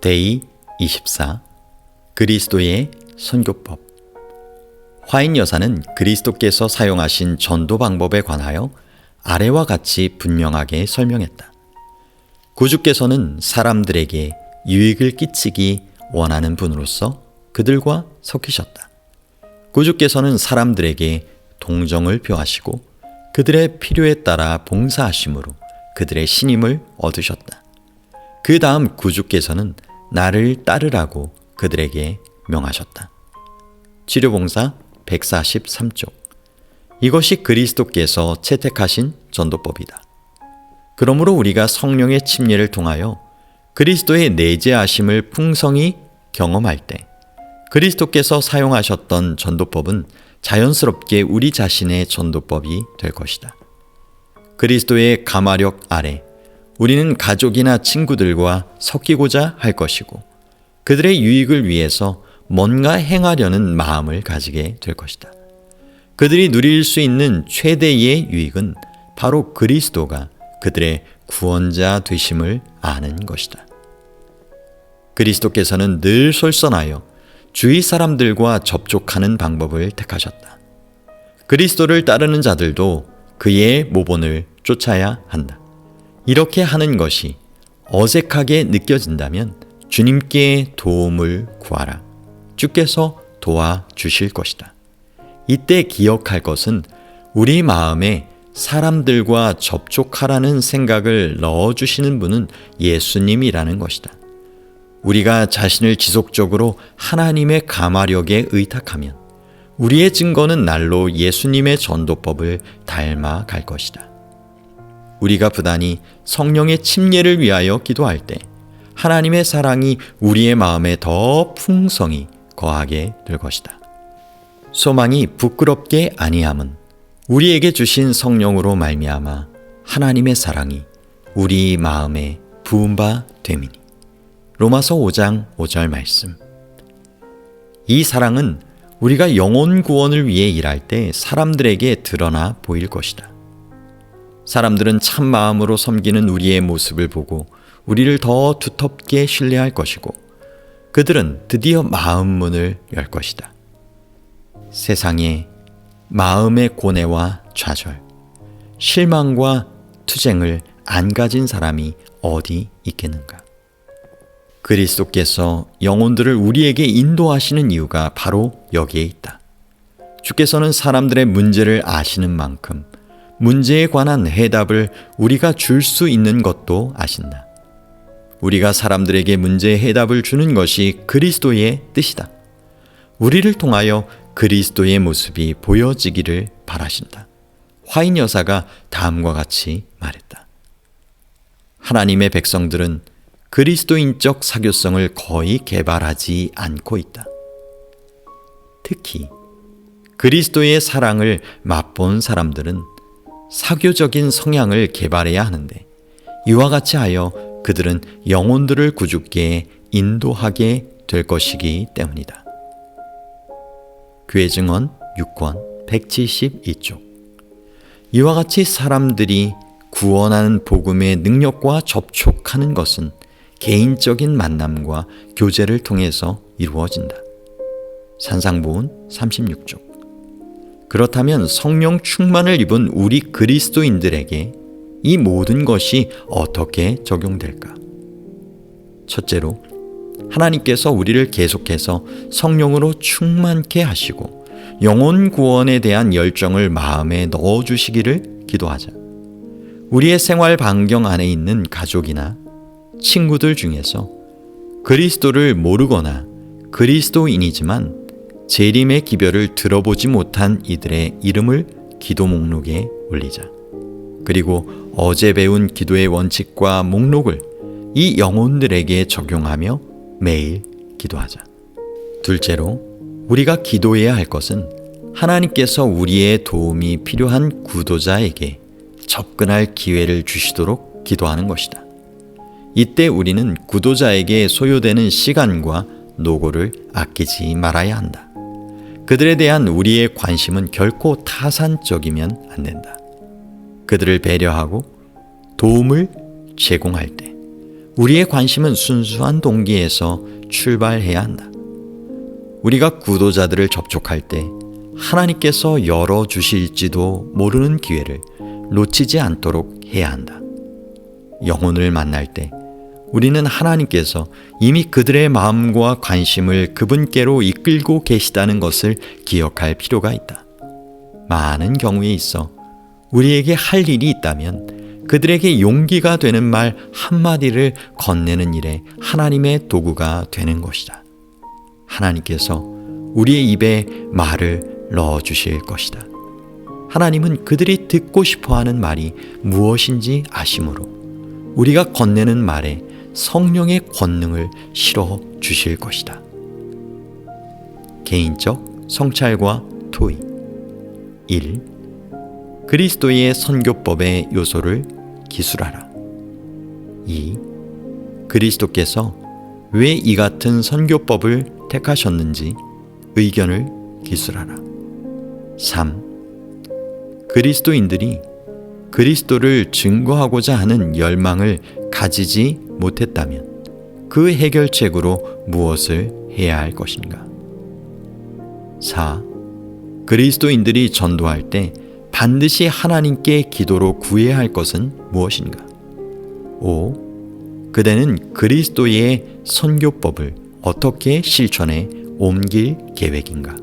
데이 24 그리스도의 선교법. 화인 여사는 그리스도께서 사용하신 전도 방법에 관하여 아래와 같이 분명하게 설명했다. 구주께서는 사람들에게 유익을 끼치기 원하는 분으로서 그들과 섞이셨다. 구주께서는 사람들에게 동정을 표하시고 그들의 필요에 따라 봉사하심으로 그들의 신임을 얻으셨다. 그 다음 구주께서는 나를 따르라고 그들에게 명하셨다. 치료봉사 143쪽. 이것이 그리스도께서 채택하신 전도법이다. 그러므로 우리가 성령의 침례를 통하여 그리스도의 내재하심을 풍성히 경험할 때 그리스도께서 사용하셨던 전도법은 자연스럽게 우리 자신의 전도법이 될 것이다. 그리스도의 가마력 아래 우리는 가족이나 친구들과 섞이고자 할 것이고 그들의 유익을 위해서 뭔가 행하려는 마음을 가지게 될 것이다. 그들이 누릴 수 있는 최대의 유익은 바로 그리스도가 그들의 구원자 되심을 아는 것이다. 그리스도께서는 늘 솔선하여 주위 사람들과 접촉하는 방법을 택하셨다. 그리스도를 따르는 자들도 그의 모본을 쫓아야 한다. 이렇게 하는 것이 어색하게 느껴진다면 주님께 도움을 구하라. 주께서 도와주실 것이다. 이때 기억할 것은 우리 마음에 사람들과 접촉하라는 생각을 넣어주시는 분은 예수님이라는 것이다. 우리가 자신을 지속적으로 하나님의 가마력에 의탁하면 우리의 증거는 날로 예수님의 전도법을 닮아갈 것이다. 우리가 부단히 성령의 침례를 위하여 기도할 때 하나님의 사랑이 우리의 마음에 더 풍성히 거하게 될 것이다. 소망이 부끄럽게 아니함은 우리에게 주신 성령으로 말미암아 하나님의 사랑이 우리 마음에 부은 바 됨이니. 로마서 5장 5절 말씀. 이 사랑은 우리가 영혼 구원을 위해 일할 때 사람들에게 드러나 보일 것이다. 사람들은 참 마음으로 섬기는 우리의 모습을 보고 우리를 더 두텁게 신뢰할 것이고 그들은 드디어 마음 문을 열 것이다. 세상에 마음의 고뇌와 좌절, 실망과 투쟁을 안 가진 사람이 어디 있겠는가? 그리스도께서 영혼들을 우리에게 인도하시는 이유가 바로 여기에 있다. 주께서는 사람들의 문제를 아시는 만큼 문제에 관한 해답을 우리가 줄 수 있는 것도 아신다. 우리가 사람들에게 문제의 해답을 주는 것이 그리스도의 뜻이다. 우리를 통하여 그리스도의 모습이 보여지기를 바라신다. 화인 여사가 다음과 같이 말했다. 하나님의 백성들은 그리스도인적 사교성을 거의 개발하지 않고 있다. 특히 그리스도의 사랑을 맛본 사람들은 사교적인 성향을 개발해야 하는데 이와 같이 하여 그들은 영혼들을 구주께 인도하게 될 것이기 때문이다. 교회 증언 6권 172쪽. 이와 같이 사람들이 구원하는 복음의 능력과 접촉하는 것은 개인적인 만남과 교제를 통해서 이루어진다. 산상보훈 36쪽. 그렇다면 성령 충만을 입은 우리 그리스도인들에게 이 모든 것이 어떻게 적용될까? 첫째로, 하나님께서 우리를 계속해서 성령으로 충만케 하시고 영혼 구원에 대한 열정을 마음에 넣어주시기를 기도하자. 우리의 생활 반경 안에 있는 가족이나 친구들 중에서 그리스도를 모르거나 그리스도인이지만 재림의 기별을 들어보지 못한 이들의 이름을 기도 목록에 올리자. 그리고 어제 배운 기도의 원칙과 목록을 이 영혼들에게 적용하며 매일 기도하자. 둘째로, 우리가 기도해야 할 것은 하나님께서 우리의 도움이 필요한 구도자에게 접근할 기회를 주시도록 기도하는 것이다. 이때 우리는 구도자에게 소요되는 시간과 노고를 아끼지 말아야 한다. 그들에 대한 우리의 관심은 결코 타산적이면 안 된다. 그들을 배려하고 도움을 제공할 때 우리의 관심은 순수한 동기에서 출발해야 한다. 우리가 구도자들을 접촉할 때 하나님께서 열어주실지도 모르는 기회를 놓치지 않도록 해야 한다. 영혼을 만날 때 우리는 하나님께서 이미 그들의 마음과 관심을 그분께로 이끌고 계시다는 것을 기억할 필요가 있다. 많은 경우에 있어 우리에게 할 일이 있다면 그들에게 용기가 되는 말 한마디를 건네는 일에 하나님의 도구가 되는 것이다. 하나님께서 우리의 입에 말을 넣어주실 것이다. 하나님은 그들이 듣고 싶어하는 말이 무엇인지 아심으로 우리가 건네는 말에 성령의 권능을 실어 주실 것이다. 개인적 성찰과 토의 1. 그리스도의 선교법의 요소를 기술하라. 2. 그리스도께서 왜 이 같은 선교법을 택하셨는지 의견을 기술하라. 3. 그리스도인들이 그리스도를 증거하고자 하는 열망을 가지지 못했다면 그 해결책으로 무엇을 해야 할 것인가? 4. 그리스도인들이 전도할 때 반드시 하나님께 기도로 구해야 할 것은 무엇인가? 5. 그대는 그리스도의 선교법을 어떻게 실천해 옮길 계획인가?